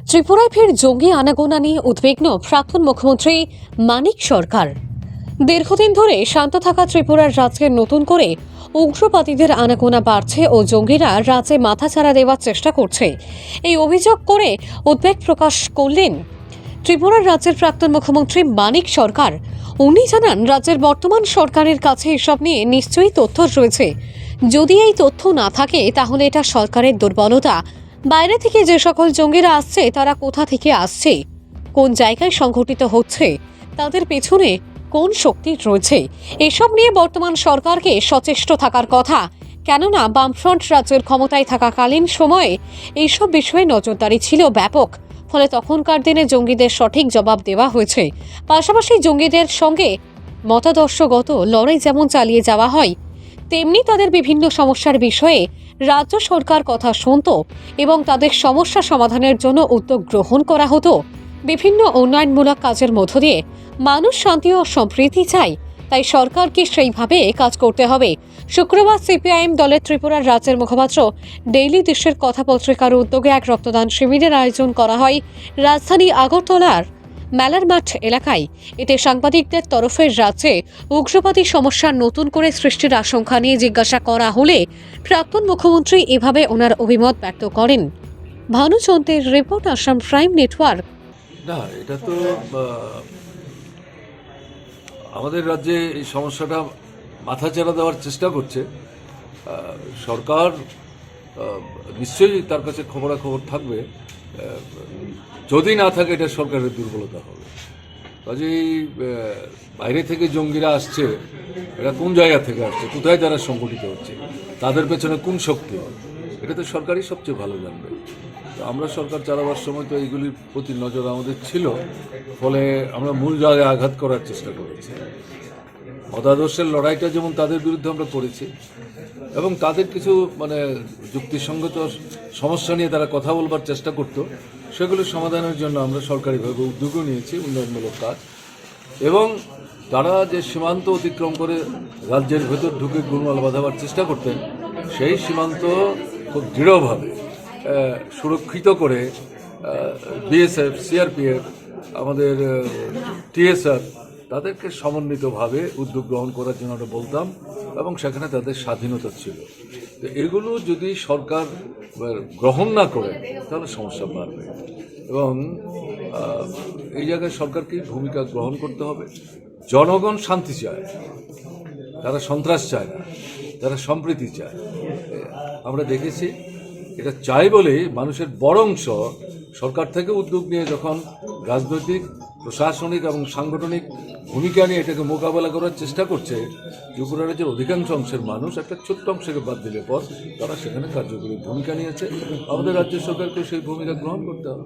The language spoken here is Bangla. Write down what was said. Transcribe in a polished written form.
ত্রিপুরায় ফের জঙ্গি আনাগোনা নিয়ে উদ্বিগ্ন প্রাক্তন মুখ্যমন্ত্রী মানিক সরকার। দীর্ঘদিন ধরে শান্ত থাকা ত্রিপুরার রাজ্যে নতুন করে উগ্রবাদীদের আনাগোনা বাড়ছে ও জঙ্গিরা রাজ্যে মাথাচাড়া দেওয়ার চেষ্টা করছে, এই অভিযোগ করে উদ্বেগ প্রকাশ করলেন ত্রিপুরার রাজ্যের প্রাক্তন মুখ্যমন্ত্রী মানিক সরকার। উনি জানান, রাজ্যের বর্তমান সরকারের কাছে এসব নিয়ে নিশ্চয়ই তথ্য রয়েছে। যদি এই তথ্য না থাকে তাহলে এটা সরকারের দুর্বলতা। বাইরে থেকে যে সকল জঙ্গিরা আসছে তারা কোথা থেকে আসছে, কোন জায়গায় সংঘটিত হচ্ছে, তাদের পেছনে কোন শক্তি রয়েছে, এসব নিয়ে বর্তমান সরকারকে সচেষ্ট থাকার কথা। কেননা বামফ্রন্ট রাজ্যের ক্ষমতায় থাকাকালীন সময়ে এইসব বিষয়ে নজরদারি ছিল ব্যাপক, ফলে তখনকার দিনে জঙ্গিদের সঠিক জবাব দেওয়া হয়েছে। পাশাপাশি জঙ্গিদের সঙ্গে মতাদর্শগত লড়াই যেমন চালিয়ে যাওয়া হয়, তেমনি তাদের বিভিন্ন সমস্যার বিষয়ে রাজ্য সরকার কথা শুনত এবং তাদের সমস্যা সমাধানের জন্য উদ্যোগ গ্রহণ করা হতো। বিভিন্ন উন্নয়নমূলক কাজের মধ্য দিয়ে মানুষ শান্তি ও সম্প্রীতি চায়, তাই সরকারকে সেইভাবে কাজ করতে হবে। শুক্রবার সিপিআইএম দলের ত্রিপুরার রাজ্যের মুখপাত্র ডেইলি দেশের কথা পত্রিকার উদ্যোগে এক রক্তদান শিবিরের আয়োজন করা হয় রাজধানী আগরতলার মেলার মাঠ এলাকায়। এতে সাংবাদিকদের তরফে রাজ্যে উগ্রবাদী সমস্যার নতুন করে সৃষ্টির আশঙ্কা নিয়ে জিজ্ঞাসা করা হলে প্রাক্তন মুখ্যমন্ত্রী এভাবে ওনার অভিমত ব্যক্ত করেন। ভানুচন্দ্রের রিপোর্ট, আসাম প্রাইম নেটওয়ার্ক। না, এটা তো আমাদের রাজ্যে এই সমস্যাটা মাথাচাড়া দেওয়ার চেষ্টা করছে সরকার। নিশ্চয়ই তার কাছে খবরাখবর থাকবে। যদি না থাকে এটা সরকারের দুর্বলতা হবে। কাজেই বাইরে থেকে জঙ্গিরা আসছে, এরা কোন জায়গা থেকে আসছে, কোথায় তারা সংগঠিত হচ্ছে, তাদের পেছনে কোন শক্তি, এটা তো সরকারই সবচেয়ে ভালো জানবে। আমরা সরকার চালাবার সময় তো এইগুলির প্রতি নজর আমাদের ছিল, ফলে আমরা মূল জায়গায় আঘাত করার চেষ্টা করেছি। মতাদর্শের লড়াইটা যেমন তাদের বিরুদ্ধে আমরা করেছি, এবং তাদের কিছু যুক্তিসঙ্গত সমস্যা নিয়ে তারা কথা বলবার চেষ্টা করত, সেগুলো সমাধানের জন্য আমরা সরকারিভাবে উদ্যোগও নিয়েছি, উন্নয়নমূলক কাজ। এবং তারা যে সীমান্ত অতিক্রম করে রাজ্যের ভেতর ঢুকে গোলমাল বাঁধাবার চেষ্টা করতেন, সেই সীমান্ত খুব দৃঢ়ভাবে সুরক্ষিত করে বিএসএফ, সিআরপিএফ, আমাদের টিএসআর তাদেরকে সমন্বিতভাবে উদ্যোগ গ্রহণ করার জন্য আমরা বলতাম, এবং সেখানে তাদের স্বাধীনতা ছিল। তো এগুলো যদি সরকার গ্রহণ না করে তাহলে সমস্যা বাড়বে, এবং এই জায়গায় সরকারকে ভূমিকা গ্রহণ করতে হবে। জনগণ শান্তি চায়, তারা সন্ত্রাস চায় না, তারা সম্প্রীতি চায়। আমরা দেখেছি এটা চাই বলেই মানুষের বড় অংশ সরকার থেকে উদ্যোগ নিয়ে যখন রাজনৈতিক, প্রশাসনিক এবং সাংগঠনিক ভূমিকা নিয়ে এটাকে মোকাবেলা করার চেষ্টা করছে, ত্রিপুরা রাজ্যের অধিকাংশ অংশের মানুষ একটা ছোট্ট অংশকে বাদ দিলে পর তারা সেখানে কার্যকরী ভূমিকা নিয়েছে। আমাদের রাজ্য সরকারকে সেই ভূমিকা গ্রহণ করতে হবে।